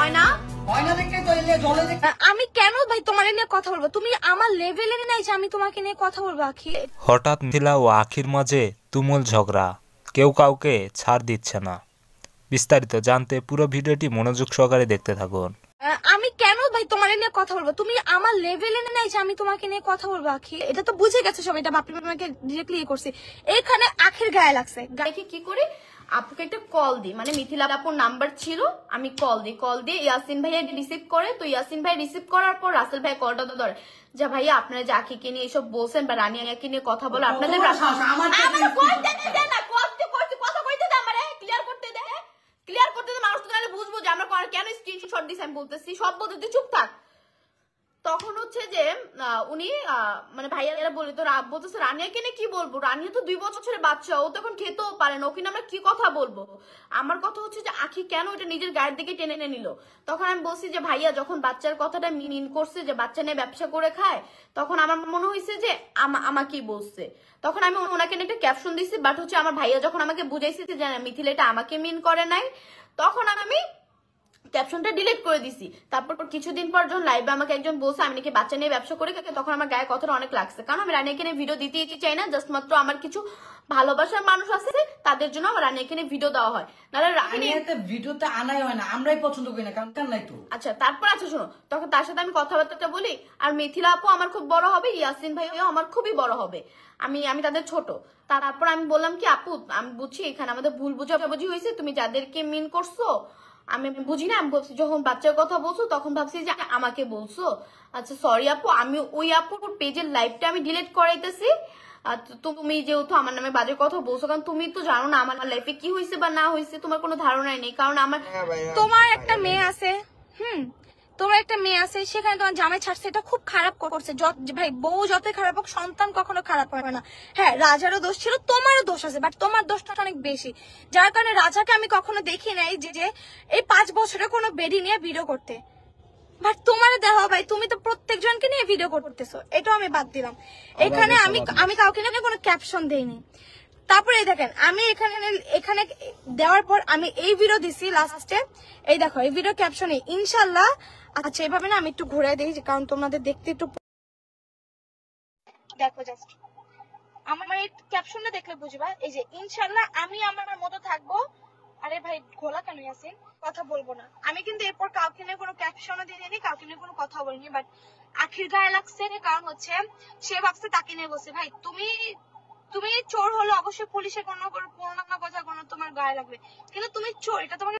হয় না? আমি কেন ভাই তোমার নিয়ে কথা বলবো? তুমি আমার লেভেলের নাই যে আমি তোমাকে নিয়ে কথা বলবো আখি। হঠাৎ মিথিলা ও আখির মাঝে তুমুল ঝগড়া, কেউ কাউকে ছাড় দিচ্ছে না। বিস্তারিত জানতে পুরো ভিডিওটি মনোযোগ সহকারে দেখতে থাকুন। আমি কেন ভাই তোমার নিয়ে কথা বলবো? তুমি আমার লেভেলে নাই যে আমি তোমাকে নিয়ে কথা বলবো আখি। এটা তো বুঝে গেছে সবাই, এটা বাপি মামাকে ডিরেক্টলি করছি। এখানে আখির গায়ে লাগছে। দেখি কি করি, আপুকে একটা কল দিই, মানে মিথিলা আপুর নাম্বার ছিল, আমি কল দিয়ে ইয়াসিন ভাইয়া রিসিভ করে। তো ইয়াসিন ভাই রিসিভ করার পর রাসেল ভাই কলটা তো ধরে, যা ভাইয়া আপনারা যে আখিকে নিয়ে এসব বলছেন বা রানিয়াকে নিয়ে কথা বলো, আপনাদের ক্লিয়ার করতে দে, মানুষ তো বুঝবো যে আমরা কেন স্ক্রিনশট দিছি। আমি বলতেছি সব বলতে তুই চুপ থাক। তখন হচ্ছে যে উনি মানে ভাইয়ারা বলি তো বলতেছে রানিয়াকে নিয়ে কি বলবো, রানিয়া তো 2 বছরের বাচ্চা, ও তখন খেতেও পারে না, ওকে আমরা কি কথা বলবো। আমার কথা হচ্ছে যে আখি কেন এটা নিজের গায়ের দিকে টেনে এনে নিল। তখন আমি বলছি যে ভাইয়া যখন বাচ্চার কথাটা মিন করছে যে বাচ্চা নিয়ে ব্যবসা করে খায়, তখন আমার মনে হয়েছে যে আমাকেই বলছে। তখন আমি ওনাকে একটা ক্যাপশন দিছি, বাট হচ্ছে আমার ভাইয়া যখন আমাকে বুঝাইছে যে মিথিলা এটা আমাকে মিন করে নাই, তখন আমি ক্যাপশনটা ডিলিট করে দিছি। তারপর কিছুদিন পর যখন লাইভে আমাকে একজন বলছে আমি নাকি বাচ্চা নিয়ে ব্যবসা করে, তখন আমার গায়ে কথাটা অনেক লাগছে। কারণ আমি রানিয়াকে নিয়ে ভিডিও দিতে চাই না, জাস্ট মাত্র আমার কিছু ভালোবাসার মানুষ আছে তাদের জন্য আমার রানিয়াকে নিয়ে ভিডিও দেওয়া হয়, নাহলে রানিয়াকে ভিডিওতে আনাই হয় না, আমরাই পছন্দ করি না, কারণ নাই তো। আচ্ছা তারপর আচ্ছা শোনো, তখন তার সাথে আমি কথাবার্তা বলি, আর মিথিলা আপু আমার খুব বড় হবে, ইয়াসিন ভাইও আমার খুবই বড় হবে, আমি তাদের ছোট। তারপর আমি বললাম কি আপু আমি বুঝছি এখানে আমাদের ভুল বুঝাবুঝি হয়েছে, তুমি যাদেরকে মিন করছো আমি বুঝি না। আমি বলছি যখন বাচ্চার কথা বলছো তখন ভাবছি যে আমাকে বলছো। আচ্ছা সরি আপু, আমি ওই আপুর পেজের লাইভটা আমি ডিলিট করাইতেছি। তুমি যেহেতু আমার নামে বাজে কথা বলছো, কারণ তুমি তো জানো না আমার লাইফে কি হয়েছে বা না হয়েছে, তোমার কোনো ধারণাই নেই। কারণ তোমার একটা মেয়ে আছে, তোমার একটা মেয়ে আছে, সেখানে তোমার জামাই ছাড়ছে, এটা খুব খারাপ করছে। ভাই বউ যতই খারাপ হোক সন্তান কখনো খারাপ হয় না। হ্যাঁ রাজারও দোষ ছিল, তোমারও দোষ আছে, বাট তোমার দোষটা অনেক বেশি, যার কারণে রাজাকে আমি কখনো দেখি নাই যে এই 5 বছরে কোনো বেডি নিয়ে ভিডিও করতে। বাট তোমার দেখো ভাই, তুমি তো প্রত্যেকজনকে নিয়ে ভিডিও করতেছো, এটাও আমি বাদ দিলাম। এখানে আমি কাউকে নিয়ে কোনো ক্যাপশন দেইনি। তারপরে এই দেখেন আমি এখানে দেওয়ার পর আমি এই ভিডিও দিছি লাস্টে, এই দেখো এই ভিডিও ক্যাপশনে ইনশাল্লাহ। আচ্ছা এভাবে না আমি একটু ঘুরে দিই, কারণ তোমাদের দেখতে একটু দেখো, জাস্ট আমার এই ক্যাপশনটা দেখলে বুঝবা। এই যে ইনশাল্লাহ আমি আমার মতো থাকবো। আরে ভাই ঘোলা কেন আছেন, কথা বলবো না। আমি কিন্তু এরপর কাউকে নিয়ে কোনো ক্যাপশনও দিইনি, কাউকে নিয়ে কোনো কথা বলিনি, বাট আখির গায়ে লাগছে। কারণ হচ্ছে সে ভাবছে তাকে নিয়ে বসে। ভাই তুমি চোর হলো অবশ্যই পুলিশের কোনো কথা তোমার গায়ে লাগবে, কিন্তু তুমি চোর, এটা তোমাকে